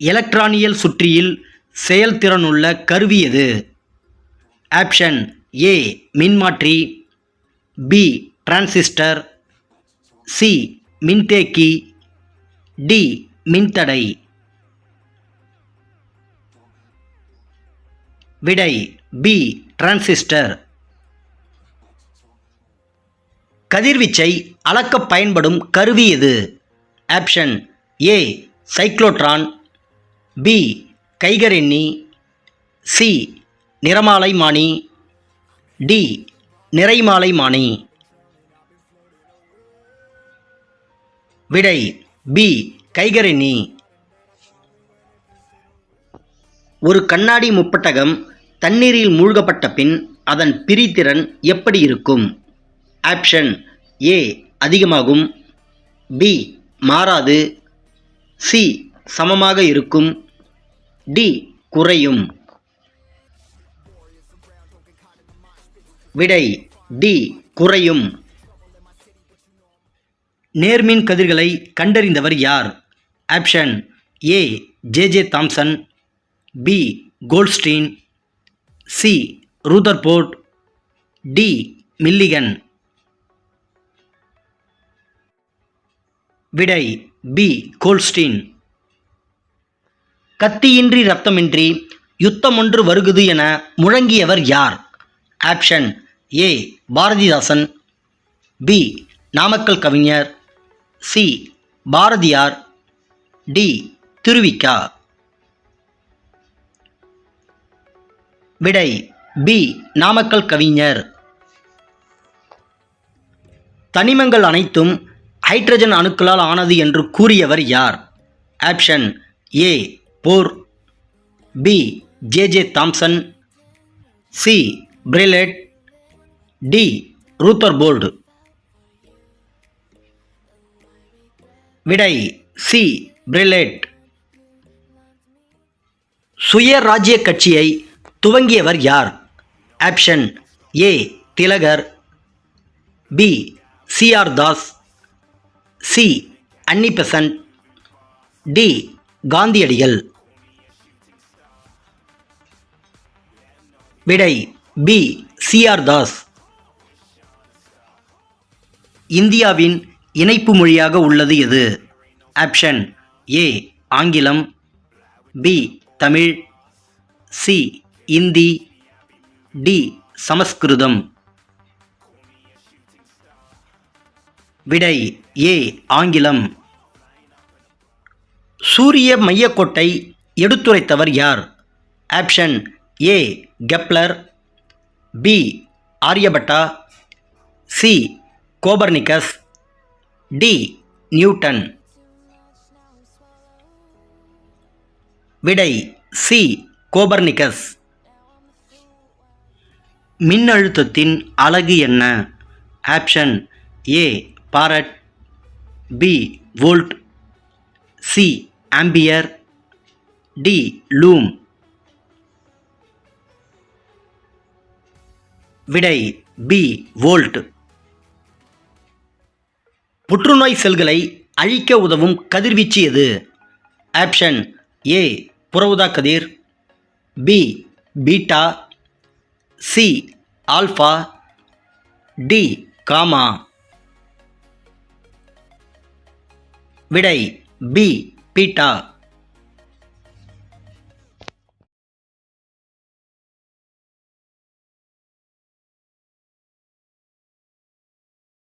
எலக்ட்ரானியல் சுற்றியில் செயல்திறனுள்ள கருவி எது? Option A மின்மாற்றி, பி டிரான்சிஸ்டர், சி மின்தேக்கி, டி மின்தடை. விடை பி டிரான்சிஸ்டர். கதிர்வீச்சை அளக்க பயன்படும் கருவி எது? ஆப்ஷன் ஏ சைக்ளோட்ரான், பி கைகரெண்ணி, சி நிறமாலைமானி, டி நிறைமாலைமானி. விடை பி கைகரெண்ணி. ஒரு கண்ணாடி முப்பட்டகம் தண்ணீரில் மூழ்கப்பட்ட பின் அதன் பிரிதிறன் எப்படி இருக்கும்? ஆப்ஷன் ஏ அதிகமாகும், பி மாறாது, சி சமமாக இருக்கும், டி குறையும். விடை டி குறையும். நேர்மின் கதிர்களை கண்டறிந்தவர் யார்? Option A J Thomson, B Goldstein, C Rutherford, D Millikan. விடை பி கோல்ட்ஸ்டீன். கத்தியின்றி இரத்தமின்றி யுத்தம் ஒன்று வருகுது என முழங்கியவர் யார்? Option A Bharathidasan, B Namakkal கவிஞர், சி பாரதியார், டி திருவிக்கா. விடை பி நாமக்கல் கவிஞர். தனிமங்கள் அனைத்தும் ஹைட்ரஜன் அணுக்களால் ஆனது என்று கூறியவர் யார்? Option A Bohr, B J Thomson, C பிரெய்லட், டி ரூதர்போர்டு. விடை சி பிரெய்லட். சுயராஜ்ய கட்சியை துவங்கியவர் யார்? ஆப்ஷன் ஏ திலகர், B CR Das, C Annie Besant, D காந்தியடிகள். விடை பி சிஆர் தாஸ். இந்தியாவின் இணைப்பு மொழியாக உள்ளது எது? ஆப்ஷன் ஏ ஆங்கிலம், B Tamil, C Hindi, D சமஸ்கிருதம். விடை ஏ ஆங்கிலம். சூரிய மையக்கோட்டை எடுத்துரைத்தவர் யார்? Option A Kepler, B Aryabhata, C Copernicus, D Newton. விடை சி கோபர்னிக்கஸ். மின்னழுத்தத்தின் அலகு என்ன? Option A farad, B volt, C ampere, D லூம். விடை பி வோல்ட். புற்றுநோய் செல்களை அழிக்க உதவும் கதிர்வீச்சு எது? ஆப்ஷன் ஏ புறஊதா கதிர், B beta, C alpha, D gamma. விடை பி பீட்டா.